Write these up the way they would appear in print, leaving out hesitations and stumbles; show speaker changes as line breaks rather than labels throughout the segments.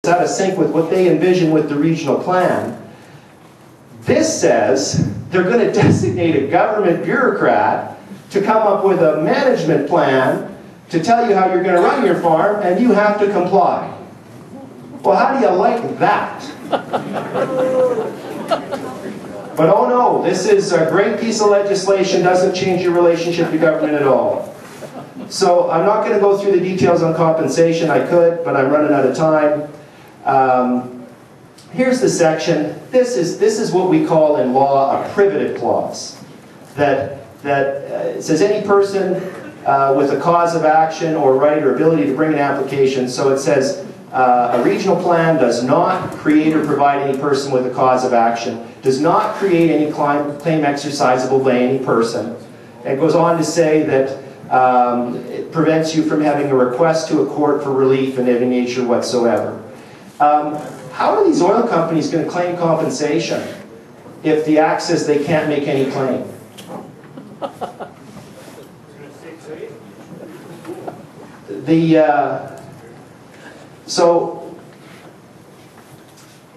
out of sync with what they envision with the regional plan. This says they're going to designate a government bureaucrat to come up with a management plan to tell you how you're going to run your farm, and you have to comply. Well, how do you like that? But oh no, this is a great piece of legislation, doesn't change your relationship to government at all. So I'm not going to go through the details on compensation. I could, but I'm running out of time. Here's the section. This is what we call in law a privative clause. That it says any person with a cause of action or right or ability to bring an application. So it says a regional plan does not create or provide any person with a cause of action, does not create any claim exercisable by any person. It goes on to say that it prevents you from having a request to a court for relief in any nature whatsoever. How are these oil companies going to claim compensation if the Act says they can't make any claim?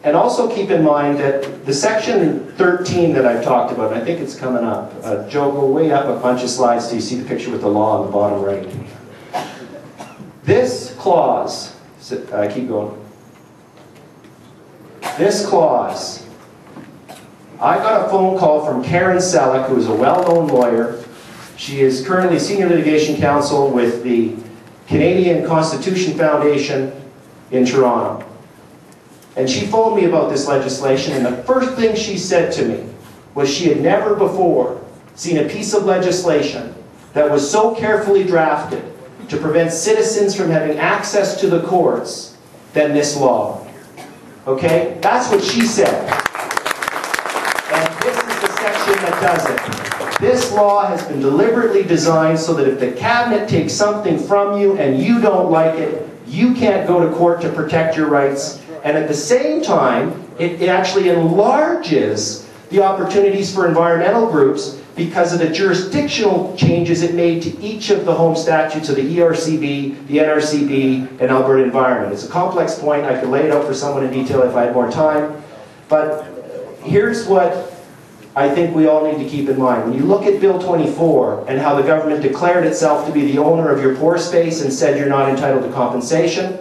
And also keep in mind that the section 13 that I've talked about, and I think it's coming up. Joe, go way up a bunch of slides till you see the picture with the law on the bottom right. This clause, keep going. This clause, I got a phone call from Karen Selleck, who is a well-known lawyer. She is currently Senior Litigation Counsel with the Canadian Constitution Foundation in Toronto. And she phoned me about this legislation, and the first thing she said to me was she had never before seen a piece of legislation that was so carefully drafted to prevent citizens from having access to the courts than this law. Okay? That's what she said. And this is the section that does it. This law has been deliberately designed so that if the cabinet takes something from you and you don't like it, you can't go to court to protect your rights. And at the same time, it actually enlarges the opportunities for environmental groups because of the jurisdictional changes it made to each of the home statutes of the ERCB, the NRCB, and Alberta Environment. It's a complex point. I could lay it out for someone in detail if I had more time. But here's what I think we all need to keep in mind. When you look at Bill 24 and how the government declared itself to be the owner of your pore space and said you're not entitled to compensation,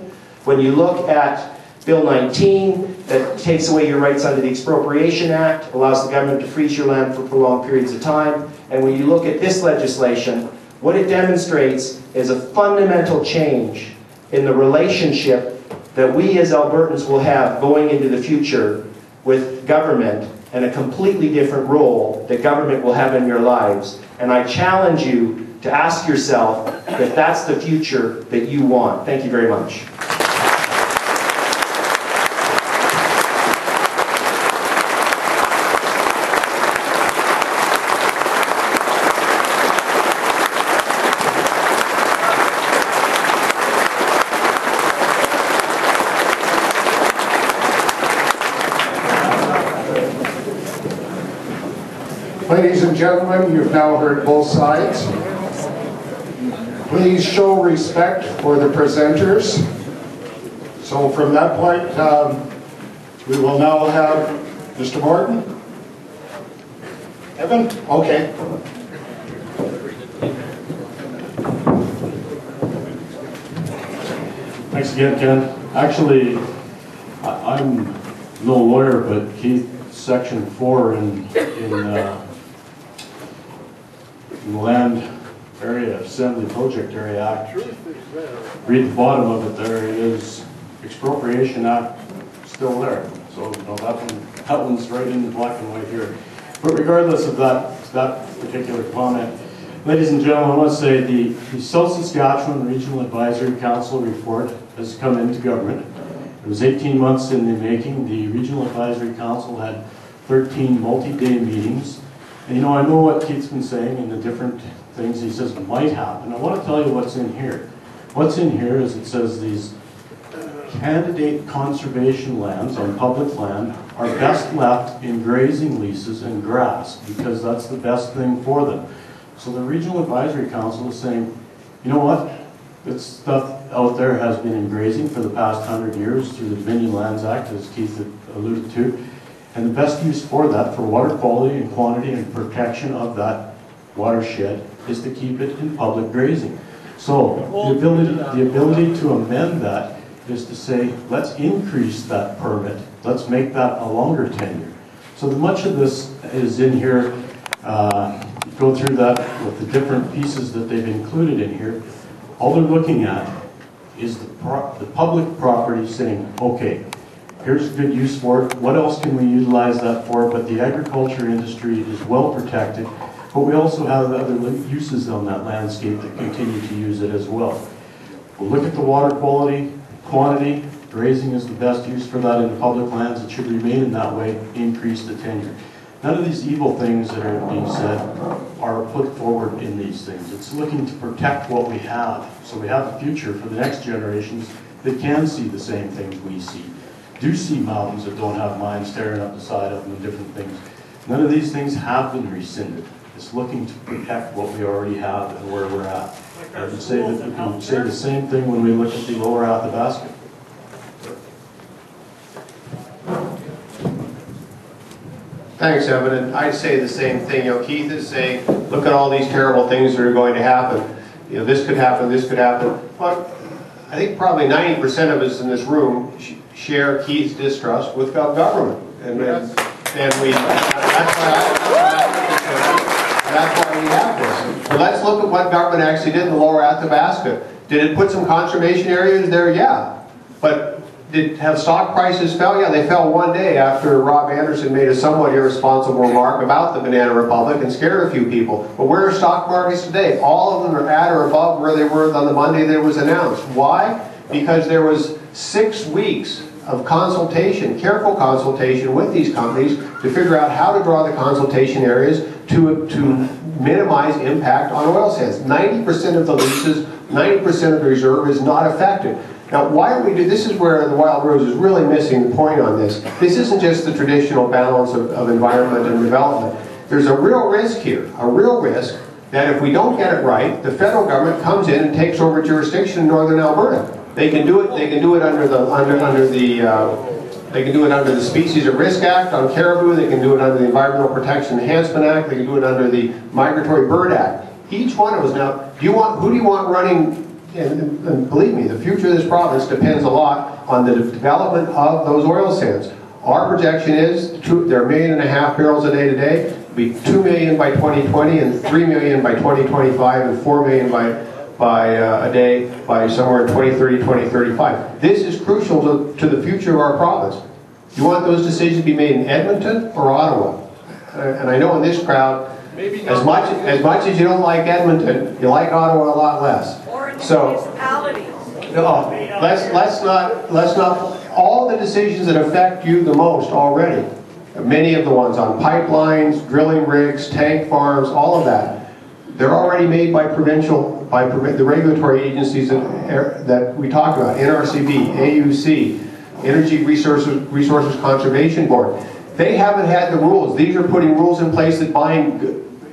when you look at Bill 19, that takes away your rights under the Expropriation Act, allows the government to freeze your land for prolonged periods of time. And when you look at this legislation, what it demonstrates is a fundamental change in the relationship that we as Albertans will have going into the future with government, and a completely different role that government will have in your lives. And I challenge you to ask yourself if that's the future that you want. Thank you very much.
Ladies and gentlemen, you've now heard both sides. Please show respect for the presenters. So from that point, we will now have Mr. Morton. Evan? Okay.
Thanks again, Ken. Actually, I'm no lawyer, but Keith, Section 4 in the Land Area Assembly Project Area Act. Read the bottom of it there. It is Expropriation Act still there. So you know, that one's right in the black and white here. But regardless of that particular comment, ladies and gentlemen, I want to say the South Saskatchewan Regional Advisory Council report has come into government. It was 18 months in the making. The Regional Advisory Council had 13 multi-day meetings. And you know, I know what Keith's been saying and the different things he says might happen. I want to tell you what's in here. What's in here is it says these candidate conservation lands on public land are best left in grazing leases and grass because that's the best thing for them. So the Regional Advisory Council is saying, you know what, it's stuff out there has been in grazing for the past 100 years through the Dominion Lands Act, as Keith had alluded to. And the best use for that, for water quality and quantity and protection of that watershed, is to keep it in public grazing. So the ability to amend that is to say, let's increase that permit. Let's make that a longer tenure. So much of this is in here. Go through that with the different pieces that they've included in here. All they're looking at is the public property saying, okay, here's good use for it. What else can we utilize that for? But the agriculture industry is well protected. But we also have other uses on that landscape that continue to use it as well. We'll look at the water quality, quantity. Grazing is the best use for that in the public lands. It should remain in that way. Increase the tenure. None of these evil things that are being said are put forward in these things. It's looking to protect what we have. So we have a future for the next generations that can see the same things we see. Do see mountains that don't have mines staring up the side of them and different things. None of these things have been rescinded. It's looking to protect what we already have and where we're at. I would say that we can say the same thing when we look at the lower Athabasca.
Thanks, Evan. And I'd say the same thing. You know, Keith is saying, look at all these terrible things that are going to happen. You know, this could happen, this could happen. But I think probably 90% of us in this room share Keith's distrust with government. And that's why we have this. But let's look at what government actually did in the lower Athabasca. Did it put some conservation areas there? Yeah. But did have stock prices fell? Yeah, they fell one day after Rob Anderson made a somewhat irresponsible remark about the Banana Republic and scared a few people. But where are stock markets today? All of them are at or above where they were on the Monday that it was announced. Why? Because there was 6 weeks of consultation, careful consultation with these companies to figure out how to draw the consultation areas to minimize impact on oil sands. 90% of the leases, 90% of the reserve is not affected. Now, why are we do this? Is where the Wild Rose is really missing the point on this. This isn't just the traditional balance of environment and development. There's a real risk here, a real risk that if we don't get it right, the federal government comes in and takes over jurisdiction in northern Alberta. They can do it. They can do it under the Species at Risk Act on caribou. They can do it under the Environmental Protection Enhancement Act. They can do it under the Migratory Bird Act. Each one of us now. Who do you want running? And believe me, the future of this province depends a lot on the development of those oil sands. Our projection is they're 1.5 million barrels a day today. It'll be 2 million by 2020, and 3 million by 2025, and 4 million by a day by somewhere in 2030, 2035. This is crucial to the future of our province. You want those decisions to be made in Edmonton or Ottawa? And I know in this crowd, as much as you don't like Edmonton, you like Ottawa a lot less. So, no, let's not. All the decisions that affect you the most already, many of the ones on pipelines, drilling rigs, tank farms, all of that, they're already made by the regulatory agencies that we talked about: NRCB, AUC, Energy Resources Conservation Board. They haven't had the rules. These are putting rules in place that bind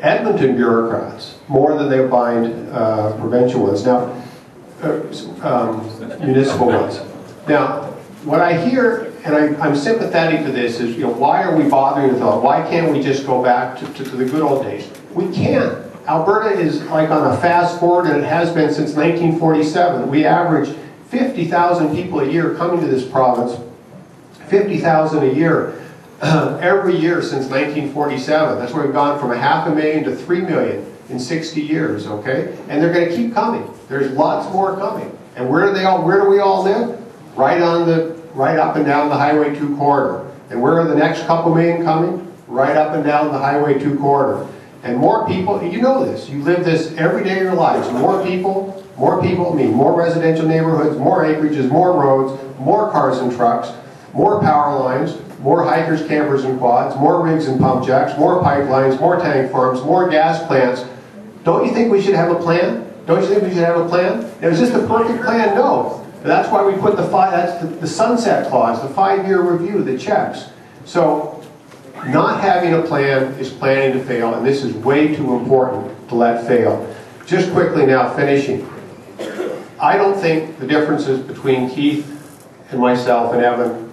Edmonton bureaucrats more than they bind provincial ones. Now, municipal ones. Now, what I hear, and I'm sympathetic to this, is, you know, why are we bothering with all? Why can't we just go back to the good old days? We can't. Alberta is like on a fast forward, and it has been since 1947. We average 50,000 people a year coming to this province, 50,000 a year. Every year since 1947. That's where we've gone from 500,000 to 3 million in 60 years, okay? And they're going to keep coming. There's lots more coming. And where do we all live? Right up and down the Highway 2 corridor. And where are the next couple million coming? Right up and down the Highway 2 corridor. And more people, you know this, you live this every day of your lives. More people mean more residential neighborhoods, more acreages, more roads, more cars and trucks, more power lines, more hikers, campers, and quads, more rigs and pump jacks, more pipelines, more tank farms, more gas plants. Don't you think we should have a plan? Don't you think we should have a plan? Now, is this the perfect plan? No. And that's why we put that's the sunset clause, the 5-year review that checks. So, not having a plan is planning to fail, and this is way too important to let fail. Just quickly now, finishing.
I don't think the differences between Keith and myself and Evan